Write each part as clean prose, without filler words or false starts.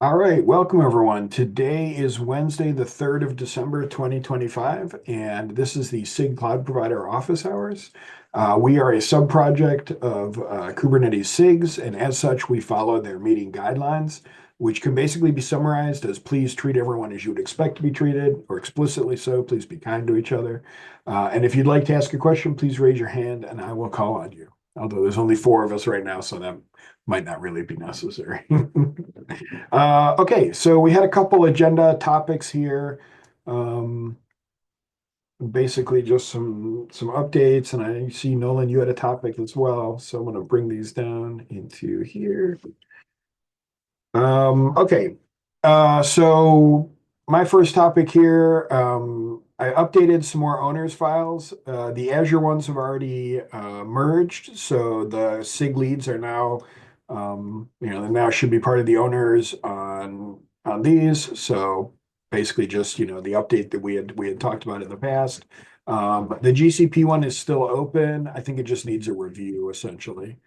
All right, welcome everyone. Today is Wednesday, the 3rd of December, 2025, and this is the SIG Cloud Provider office hours. We are a sub-project of Kubernetes SIGs, and as such, we follow their meeting guidelines, which can basically be summarized as please treat everyone as you would expect to be treated, or explicitly so, please be kind to each other. And if you'd like to ask a question, please raise your hand and I will call on you. Although there's only four of us right now, so that might not really be necessary. Okay, so we had a couple agenda topics here. Um, Basically just some updates, and I see Nolan, you had a topic as well, so I'm going to bring these down into here. Okay, so my first topic here, I updated some more owners files. The Azure ones have already merged, so the SIG leads are now, they now should be part of the owners on these. So basically, just the update that we had talked about in the past. The GCP one is still open. I think it just needs a review essentially.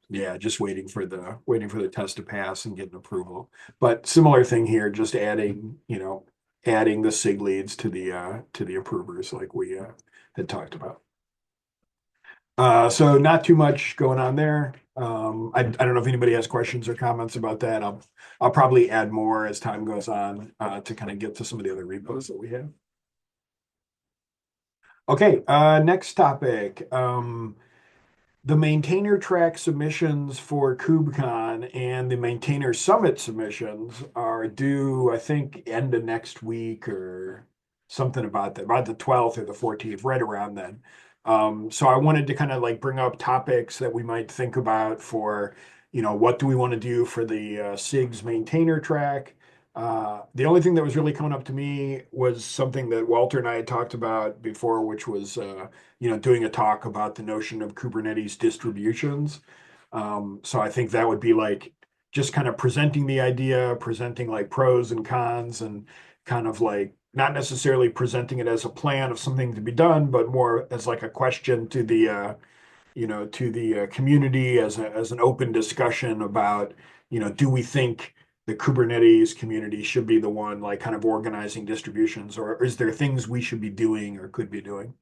Yeah, just waiting for the test to pass and get an approval. But similar thing here, just adding the SIG leads to the approvers like we had talked about. So not too much going on there. I don't know if anybody has questions or comments about that. I'll probably add more as time goes on to kind of get to some of the other repos that we have. Okay, next topic. The maintainer track submissions for KubeCon and the maintainer summit submissions are due, I think, end of next week or something about the 12th or the 14th, right around then. So I wanted to kind of like bring up topics that we might think about for, what do we want to do for the SIG's maintainer track? The only thing that was really coming up to me was something that Walter and I had talked about before, which was doing a talk about the notion of Kubernetes distributions. So I think that would be like just kind of presenting the idea, presenting like pros and cons, and kind of like not necessarily presenting it as a plan of something to be done, but more as like a question to the community as an open discussion about, do we think the Kubernetes community should be the one like kind of organizing distributions, or is there things we should be doing or could be doing?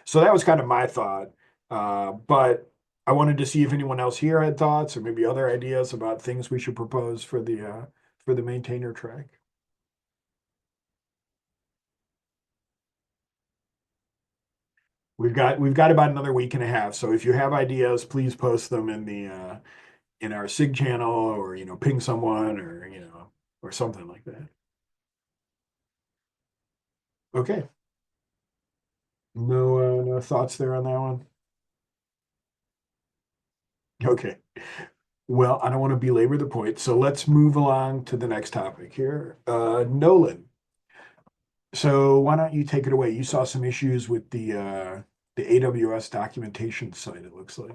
So that was kind of my thought. But I wanted to see if anyone else here had thoughts or maybe other ideas about things we should propose for the maintainer track. We've got about another week and a half. So if you have ideas, please post them in our SIG channel, or ping someone, or something like that. Okay. No thoughts there on that one. Okay. Well, I don't want to belabor the point, so let's move along to the next topic here. Nolan. So why don't you take it away? You saw some issues with the AWS documentation site, it looks like.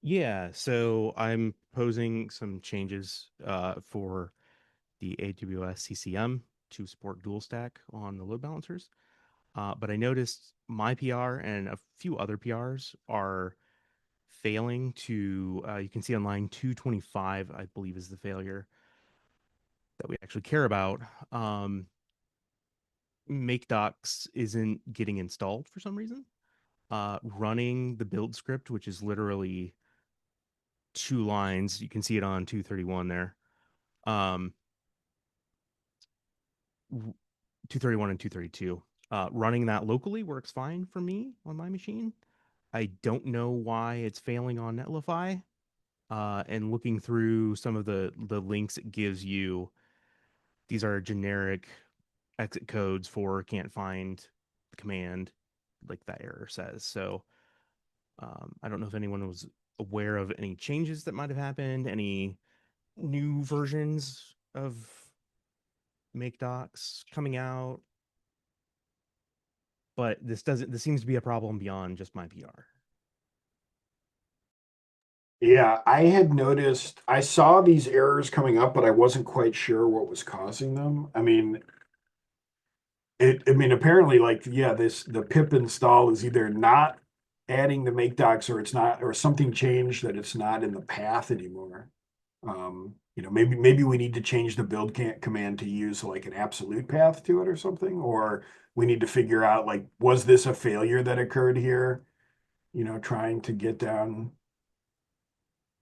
Yeah, so I'm proposing some changes for the AWS CCM to support dual stack on the load balancers. But I noticed my PR and a few other PRs are failing to, you can see on line 225, I believe is the failure that we actually care about. Make docs isn't getting installed for some reason. Running the build script, which is literally two lines, you can see it on 231 there. 231 and 232. Running that locally works fine for me on my machine. I don't know why it's failing on Netlify. And looking through some of the links it gives you, these are generic exit codes for can't find the command, like that error says. So I don't know if anyone was aware of any changes that might have happened, any new versions of make docs coming out, but this seems to be a problem beyond just my PR. Yeah, I had noticed, I saw these errors coming up, but I wasn't quite sure what was causing them. I mean, apparently, like, yeah, the pip install is either not adding the make docs, or it's not, or something changed that it's not in the path anymore. Maybe we need to change the build command to use like an absolute path to it or something, or we need to figure out like, was this a failure that occurred here? Trying to get down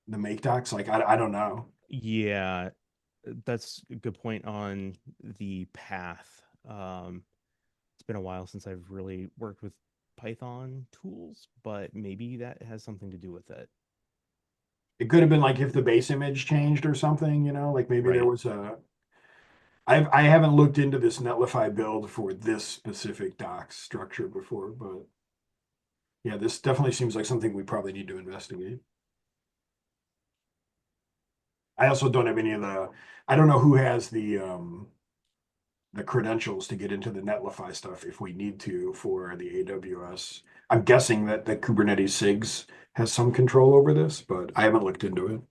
the make docs. Like, I don't know. Yeah, that's a good point on the path. It's been a while since I've really worked with Python tools, but maybe that has something to do with it. It could have been like if the base image changed or something, like maybe there Right. was I haven't looked into this Netlify build for this specific docs structure before, but yeah, this definitely seems like something we probably need to investigate. I also don't have any of I don't know who has the credentials to get into the Netlify stuff if we need to for the AWS. I'm guessing that the Kubernetes SIGs has some control over this, but I haven't looked into it.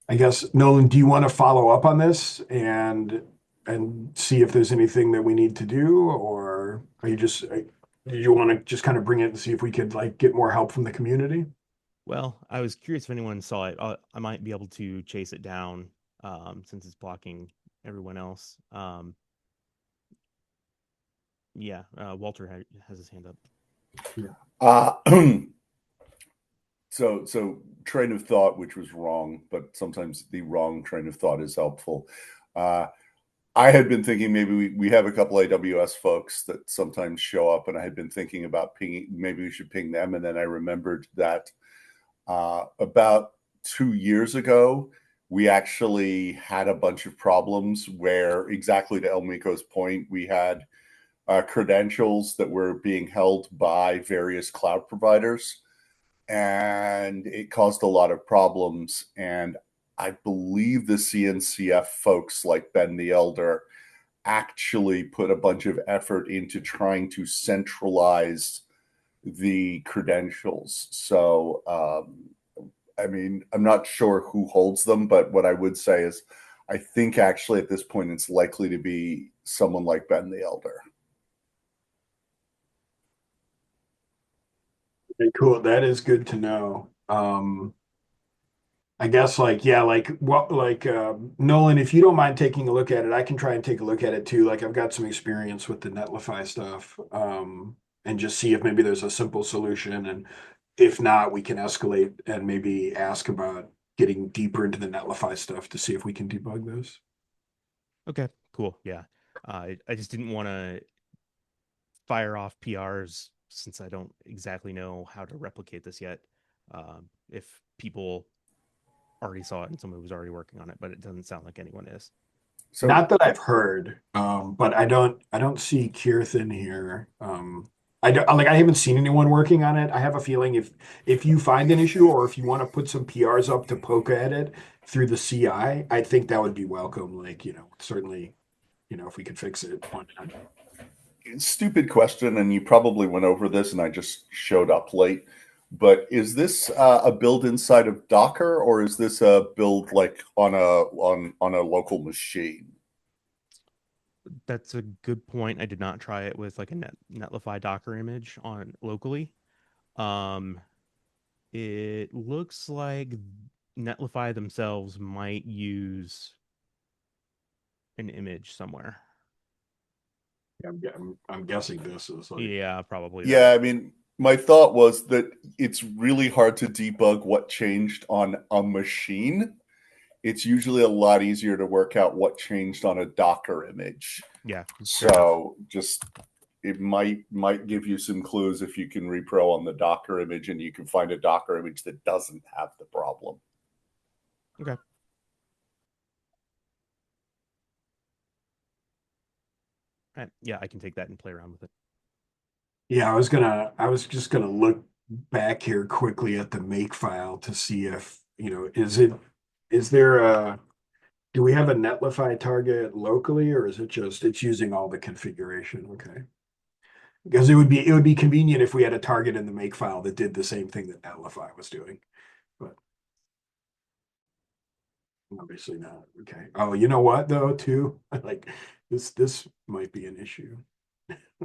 I guess, Nolan, do you want to follow up on this and see if there's anything that we need to do, or are you just do you want to just kind of bring it and see if we could like get more help from the community? Well, I was curious if anyone saw it. I might be able to chase it down since it's blocking everyone else. Yeah, Walter has his hand up. Yeah. Uh, so train of thought, which was wrong, but sometimes the wrong train of thought is helpful. Uh, I had been thinking maybe we have a couple AWS folks that sometimes show up, and I had been thinking about pinging. Maybe we should ping them, and then I remembered that about 2 years ago, we actually had a bunch of problems where, exactly to Elmiko's point, we had credentials that were being held by various cloud providers, and it caused a lot of problems. And I believe the CNCF folks like Ben the Elder actually put a bunch of effort into trying to centralize the credentials. So, I mean, I'm not sure who holds them, but what I would say is I think actually at this point it's likely to be someone like Ben the Elder. Okay, cool. That is good to know. I guess like yeah, like what like Nolan, if you don't mind taking a look at it, I can try and take a look at it too. Like I've got some experience with the Netlify stuff, and just see if maybe there's a simple solution, and if not, we can escalate and maybe ask about getting deeper into the Netlify stuff to see if we can debug this. Okay, cool. Yeah, I just didn't want to fire off PRs since I don't exactly know how to replicate this yet. If people already saw it and someone was already working on it, but it doesn't sound like anyone is. So Not that I've heard, but I don't see Kirth in here. I don't like I haven't seen anyone working on it. I have a feeling if you find an issue or if you want to put some PRs up to poke at it through the CI, I think that would be welcome. Like, certainly, if we could fix it, why not? stupid question, and you probably went over this, and I just showed up late. But is this a build inside of Docker, or is this a build like on a local machine? That's a good point. I did not try it with like a Netlify Docker image on locally. Um, it looks like Netlify themselves might use an image somewhere. I'm guessing this is like, Yeah, probably Yeah, that. I mean, my thought was that it's really hard to debug what changed on a machine. It's usually a lot easier to work out what changed on a Docker image. Yeah, fair enough. So just it might give you some clues if you can repro on the Docker image and you can find a Docker image that doesn't have the problem. Okay. All right. Yeah, I can take that and play around with it. yeah, I was just gonna look back here quickly at the make file to see if, is there do we have a Netlify target locally, or is it just it's using all the configuration? Okay. Because it would be convenient if we had a target in the make file that did the same thing that Netlify was doing, but obviously not. Okay. Oh, you know what though, too? Like this might be an issue.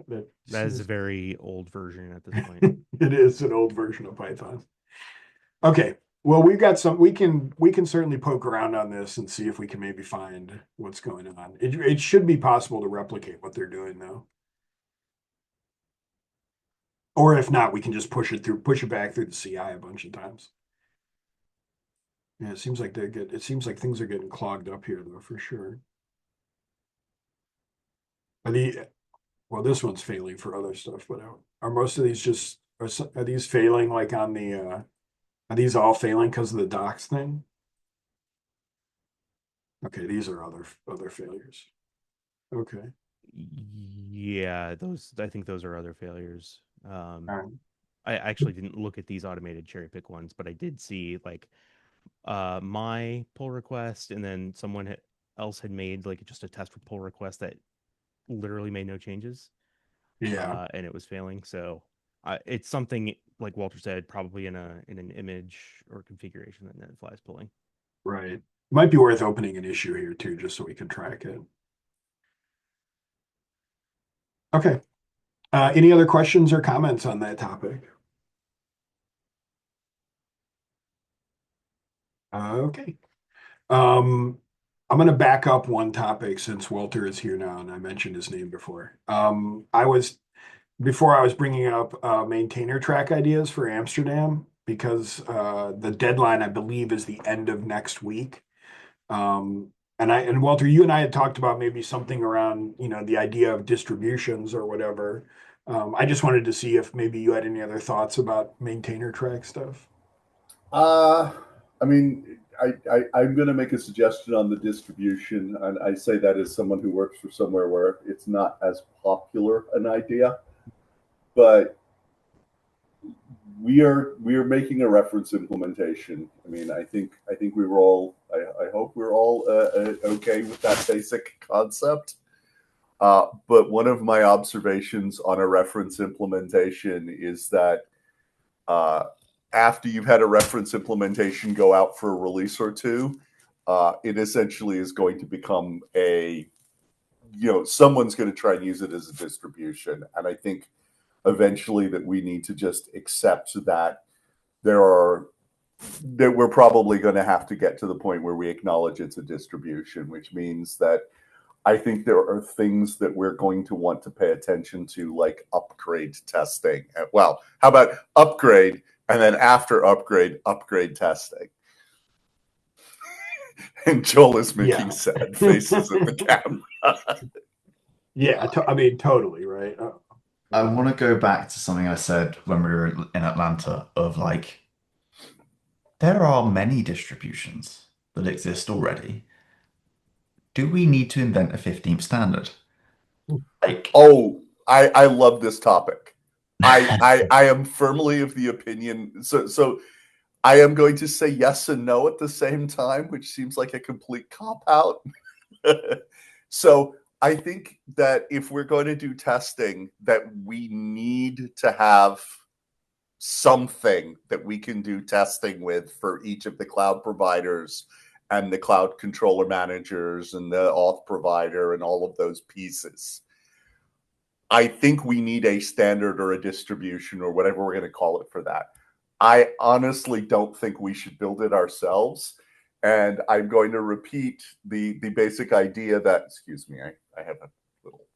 That That is a seems very old version at this point. it is an old version of Python. Okay. Well, we've got some. We can certainly poke around on this and see if we can maybe find what's going on. It should be possible to replicate what they're doing though. Or if not, we can just push it back through the CI a bunch of times. Yeah, it seems like things are getting clogged up here though, for sure. Are the well, this one's failing for other stuff, but are most of these are these failing like on the are these all failing because of the docs thing? Okay, these are other failures. Okay. Yeah, those I think those are other failures. All right. I actually didn't look at these automated cherry pick ones, but I did see like my pull request, and then else had made like just a test for pull request that literally made no changes, Yeah, and it was failing. So it's something like Walter said, probably in an image or configuration that NetFly is pulling. right. Might be worth opening an issue here too, just so we can track it. Okay. Any other questions or comments on that topic? Okay. Um, I'm going to back up one topic since Walter is here now, and I mentioned his name before. Before I was bringing up maintainer track ideas for Amsterdam because the deadline, I believe, is the end of next week. And Walter, you and I had talked about maybe something around, the idea of distributions or whatever. I just wanted to see if maybe you had any other thoughts about maintainer track stuff. Uh, I mean, I'm going to make a suggestion on the distribution, and I say that as someone who works for somewhere where it's not as popular an idea, but we are making a reference implementation. I mean, I think we were all I hope we're all okay with that basic concept. But one of my observations on a reference implementation is that uh, after you've had a reference implementation go out for a release or two, it essentially is going to become someone's going to try and use it as a distribution. And I think eventually that we need to just accept that there are that we're probably going to have to get to the point where we acknowledge it's a distribution, which means that I think there are things that we're going to want to pay attention to, like upgrade testing. Well, how about upgrade and then after upgrade, upgrade testing? And Joel is making Yeah. sad faces at the camera. Yeah, I mean, totally, right? I want to go back to something I said when we were in Atlanta of like, there are many distributions that exist already. Do we need to invent a 15th standard? Like, Oh, I love this topic. I am firmly of the opinion. So I am going to say yes and no at the same time, which seems like a complete cop out. So I think that if we're going to do testing, that we need to have something that we can do testing with for each of the cloud providers and the cloud controller managers and the auth provider and all of those pieces. I think we need a standard or a distribution or whatever we're going to call it for that. I honestly don't think we should build it ourselves. And I'm going to repeat the basic idea that, excuse me, I have a little.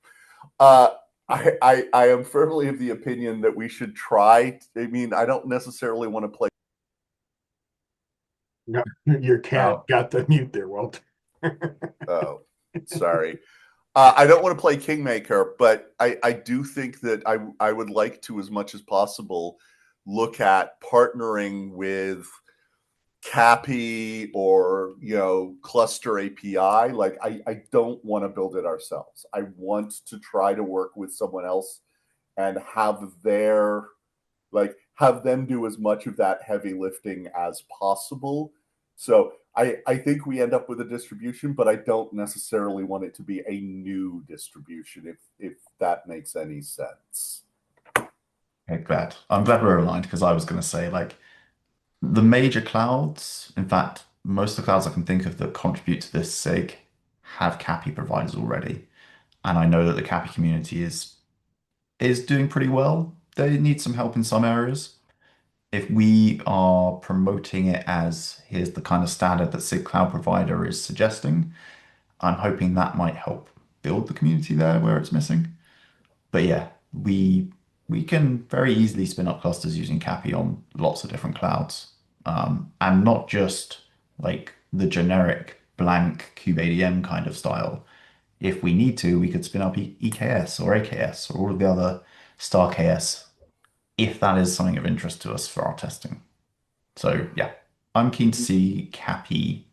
I am firmly of the opinion that we should try. I mean, I don't necessarily want to play. No, your cat oh, got the mute there, Walter. Oh, sorry. I don't want to play Kingmaker, but I do think that I would like to, as much as possible, look at partnering with Cappy or Cluster API. Like I don't want to build it ourselves. I want to try to work with someone else and have them do as much of that heavy lifting as possible. So I think we end up with a distribution, but I don't necessarily want it to be a new distribution, if that makes any sense. okay, glad. I'm glad we're aligned because I was going to say, like, the major clouds, in fact, most of the clouds I can think of that contribute to this SIG have CAPI providers already. And I know that the CAPI community is doing pretty well. They need some help in some areas. if we are promoting it as here's the kind of standard that SIG Cloud Provider is suggesting, I'm hoping that might help build the community there where it's missing. But yeah, we can very easily spin up clusters using Cappy on lots of different clouds. And not just like the generic blank kubeadm kind of style. If we need to, we could spin up EKS or AKS or all of the other star KS if that is something of interest to us for our testing. So yeah, I'm keen to see Cappy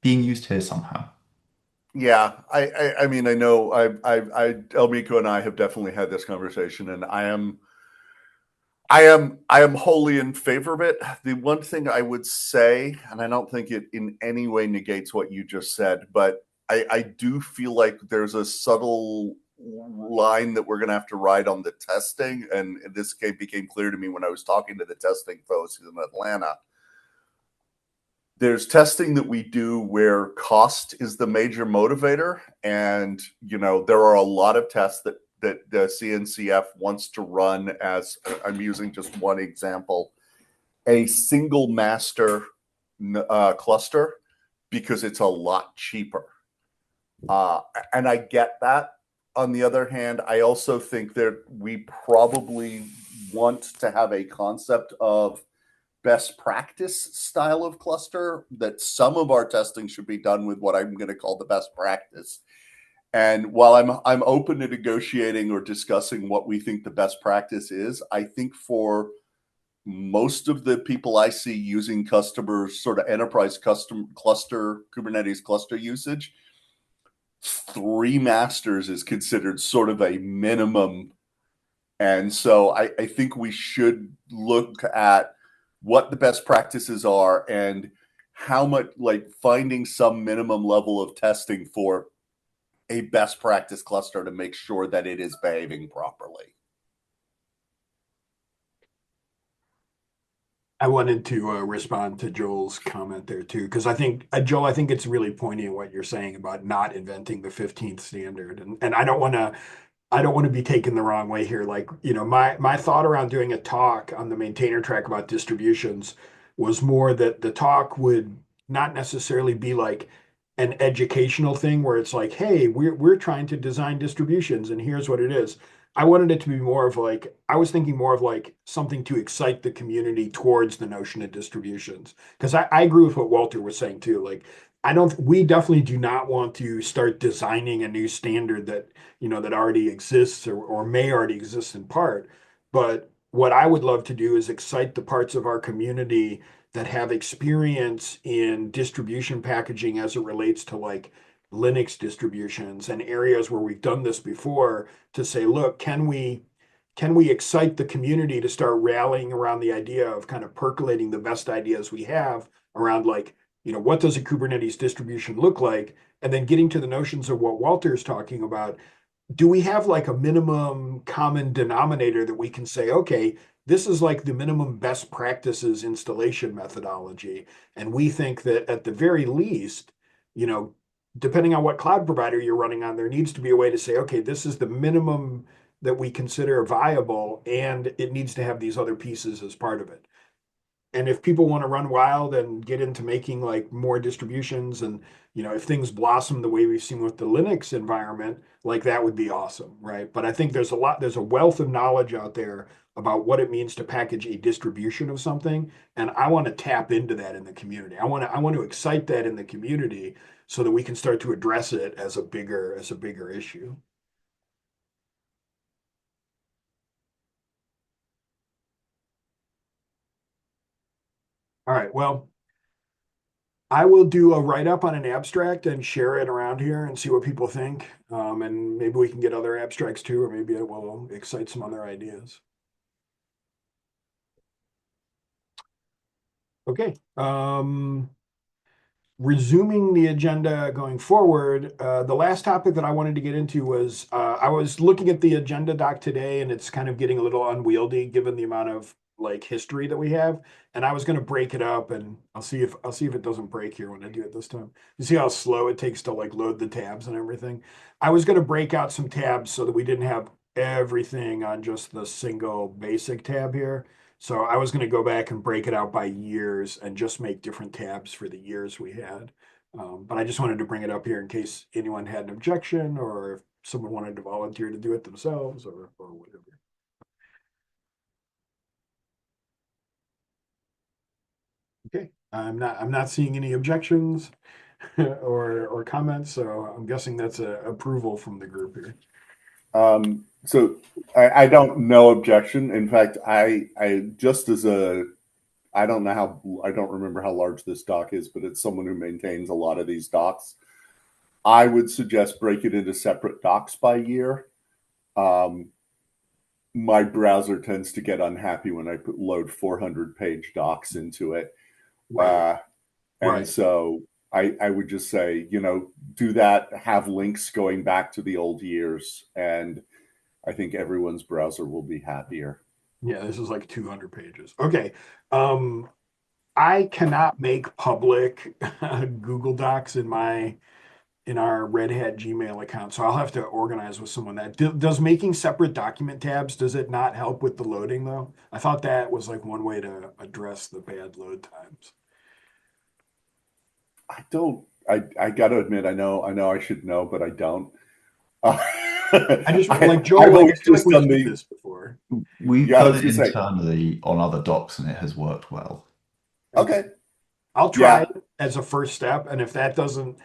being used here somehow. Yeah, I mean, I know Elmiko and I have definitely had this conversation, and I am wholly in favor of it. The one thing I would say, and I don't think it in any way negates what you just said, but I do feel like there's a subtle line that we're going to have to ride on the testing, and became clear to me when I was talking to the testing folks in Atlanta. There's testing that we do where cost is the major motivator, and there are a lot of tests that the CNCF wants to run as, I'm using just one example, a single master cluster because it's a lot cheaper. And I get that. On the other hand, I also think that we probably want to have a concept of best practice style of cluster, that some of our testing should be done with what I'm going to call the best practice. And while I'm open to negotiating or discussing what we think the best practice is, I think for most of the people I see using customers sort of enterprise custom cluster Kubernetes cluster usage, 3 masters is considered sort of a minimum. And so I think we should look at what the best practices are and how much, like, finding some minimum level of testing for a best practice cluster to make sure that it is behaving properly. I wanted to respond to Joel's comment there too, because I think, Joel, I think it's really poignant what you're saying about not inventing the 15th standard, and I don't want to be taken the wrong way here. Like, my thought around doing a talk on the maintainer track about distributions was more that the talk would not necessarily be like an educational thing where it's like, hey, we're trying to design distributions and here's what it is. I wanted it to be more of like, I was thinking more of like something to excite the community towards the notion of distributions. Because I agree with what Walter was saying too. Like, we definitely do not want to start designing a new standard that, that already exists or may already exist in part. But what I would love to do is excite the parts of our community that have experience in distribution packaging as it relates to like Linux distributions and areas where we've done this before, to say, look, can we excite the community to start rallying around the idea of kind of percolating the best ideas we have around, like, what does a Kubernetes distribution look like? And then getting to the notions of what Walter's talking about. Do we have like a minimum common denominator that we can say, okay, this is like the minimum best practices installation methodology? And we think that at the very least, you know, depending on what cloud provider you're running on, there needs to be a way to say, okay, this is the minimum that we consider viable, and it needs to have these other pieces as part of it. And if people want to run wild and get into making like more distributions, and if things blossom the way we've seen with the Linux environment, like, that would be awesome, right? But I think there's a wealth of knowledge out there about what it means to package a distribution of something, and I want to tap into that in the community. I want to excite that in the community so that we can start to address it as a bigger issue. All right, well, I will do a write-up on an abstract and share it around here and see what people think. And maybe we can get other abstracts too, or maybe it will excite some other ideas. Okay. Resuming the agenda going forward, the last topic that I wanted to get into was, I was looking at the agenda doc today, and it's kind of getting a little unwieldy given the amount of like history that we have. And I was going to break it up, and I'll see if it doesn't break here when I do it this time. You see how slow it takes to like load the tabs and everything. I was going to break out some tabs so that we didn't have everything on just the single basic tab here. So I was going to go back and break it out by years and just make different tabs for the years we had. But I just wanted to bring it up here in case anyone had an objection or if someone wanted to volunteer to do it themselves or whatever. Okay, I'm not seeing any objections or comments, so I'm guessing that's a approval from the group here. So I don't know objection. In fact, I just as a I don't know how I don't remember how large this doc is, but it's someone who maintains a lot of these docs. I would suggest break it into separate docs by year. Um, my browser tends to get unhappy when I load 400-page docs into it. Right, And right. so I would just say, do that, have links going back to the old years, and I think everyone's browser will be happier. Yeah, this is like 200 pages. Okay. Um, I cannot make public Google Docs in our Red Hat Gmail account, so I'll have to organize with someone that does making separate document tabs. Does it not help with the loading though? I thought that was like one way to address the bad load times. I don't. I got to admit, I know I should know, but I don't. I just like Joel, I've like I always feel like just we've done seen the. this before. We've Yeah, I done was it gonna say. internally on other docs and it has worked well. Okay. Okay. I'll try Yeah. it as a first step, and if that doesn't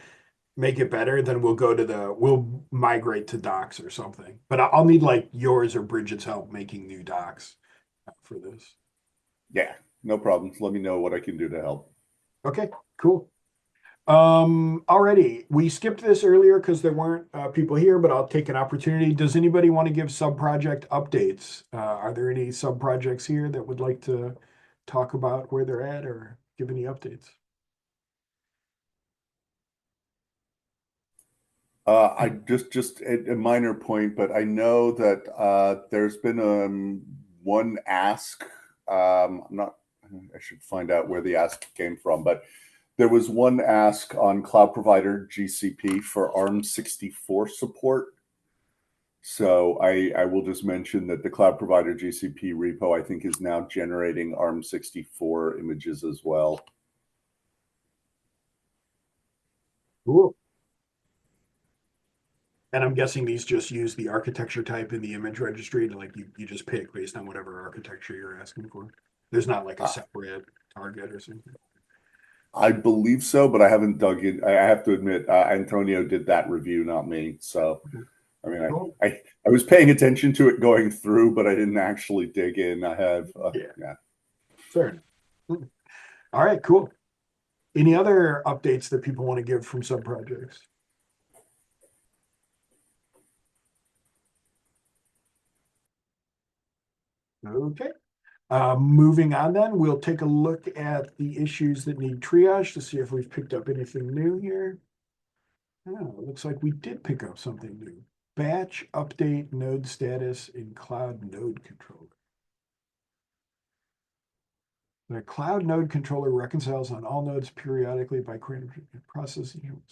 make it better, then we'll migrate to docs or something. But I'll need like yours or Bridget's help making new docs for this. Yeah. No problems. Let me know what I can do to help. Okay, cool. Already, we skipped this earlier because there weren't people here, but I'll take an opportunity. Does anybody want to give sub-project updates? Are there any sub-projects here that would like to talk about where they're at or give any updates? I just a minor point, but I know that there's been one ask. I'm not. I should find out where the ask came from, but there was one ask on Cloud Provider GCP for ARM64 support. So I will just mention that the Cloud Provider GCP repo I think is now generating ARM64 images as well. Cool. And I'm guessing these just use the architecture type in the image registry to like you just pick based on whatever architecture you're asking for. There's not like a Uh, separate target or something. I believe so, but I haven't dug in. I have to admit, Antonio did that review, not me. So, I mean, Cool. I was paying attention to it going through, but I didn't actually dig in. I have, Yeah, yeah. fair enough. All right, cool. Any other updates that people want to give from sub projects? Okay. Moving on then, we'll take a look at the issues that need triage to see if we've picked up anything new here. Oh, looks like we did pick up something new. Batch update node status in cloud node controller. The cloud node controller reconciles on all nodes periodically by processing.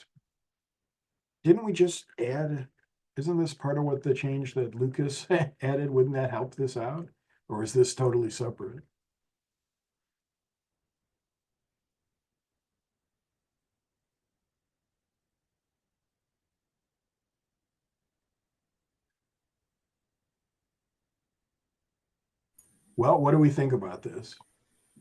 Didn't we just add, isn't this part of what the change that Lucas added? Wouldn't that help this out? Or is this totally separate? Well, what do we think about this?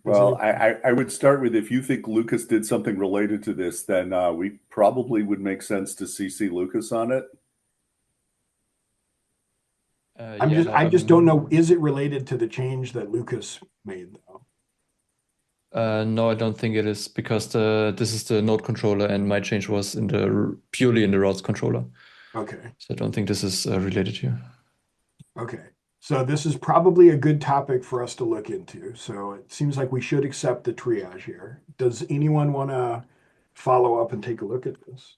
Well, I would start with if you think Lucas did something related to this, then we probably would make sense to CC Lucas on it. Yeah, I no, just don't know. Is it related to the change that Lucas made though? no, I don't think it is because this is the node controller and my change was in the purely in the routes controller. Okay. So I don't think this is related here. Okay. So this is probably a good topic for us to look into. So it seems like we should accept the triage here. Does anyone want to follow up and take a look at this?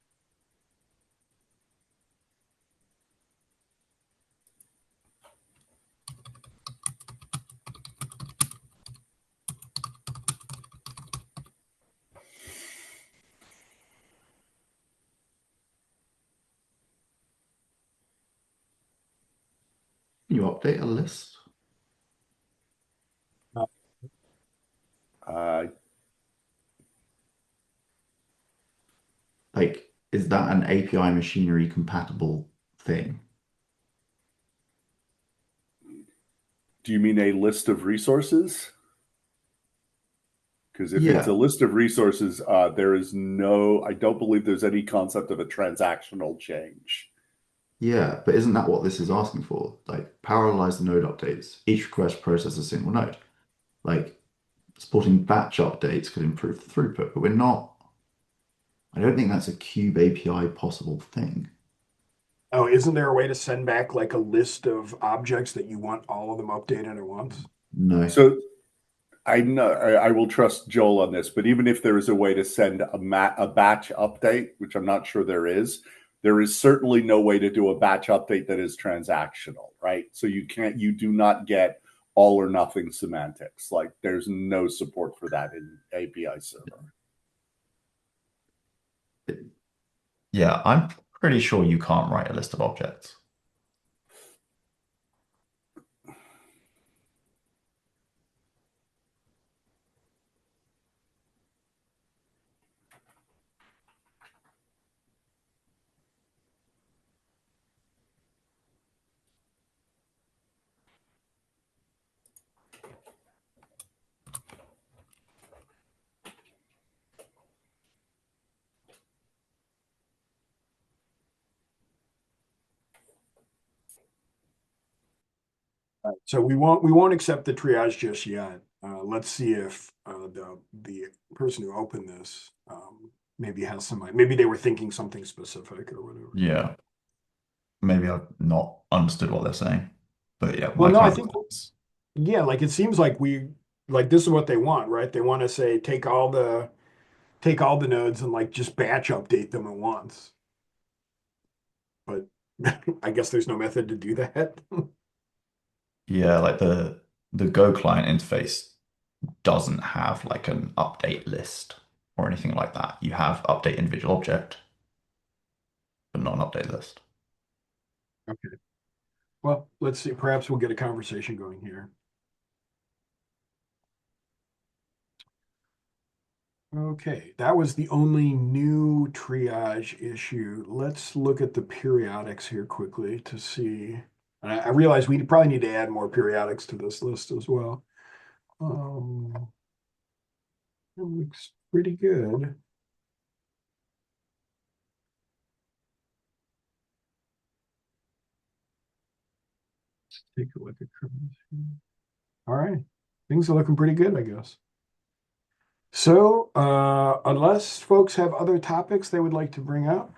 Can you update a list? Uh, Like, is that an API machinery compatible thing? do you mean a list of resources? Because if it's a Yeah, list of resources, there is I don't believe there's any concept of a transactional change. yeah, but isn't that what this is asking for? Like, parallelize the node updates. Each request process a single node. Like, supporting batch updates could improve the throughput, but we're not. I don't think that's a Kube API possible thing. Oh, isn't there a way to send back like a list of objects that you want all of them updated at once? No. So I know I will trust Joel on this, but even if there is a way to send a batch update, which I'm not sure there is certainly no way to do a batch update that is transactional, right? So you do not get all or nothing semantics. Like there's no support for that in API server. Yeah, I'm pretty sure you can't write a list of objects. So we won't accept the triage just yet. Let's see if the person who opened this maybe has maybe they were thinking something specific or whatever. Yeah, maybe I've not understood what they're saying. But yeah, Well, my no, I current think response. yeah, like it seems like this is what they want, right? They want to say take all the nodes and like just batch update them at once. But I guess there's no method to do that. Yeah, like the Go client interface doesn't have like an update list or anything like that. You have update individual object, but not an update list. Okay. Well, let's see. Perhaps we'll get a conversation going here. Okay, that was the only new triage issue. Let's look at the periodics here quickly to see. And I realize we probably need to add more periodics to this list as well. It looks pretty good. Let's take a look at curves here. All right, things are looking pretty good, I guess. So, unless folks have other topics they would like to bring up,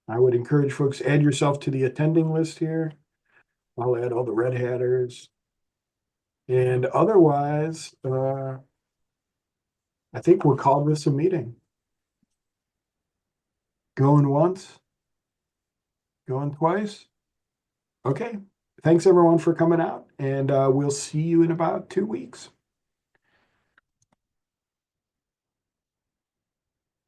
I would encourage folks add yourself to the attending list here. I'll add all the red hatters. And otherwise, I think we'll call this a meeting. Going once, going twice. Okay. Thanks everyone for coming out, and we'll see you in about 2 weeks.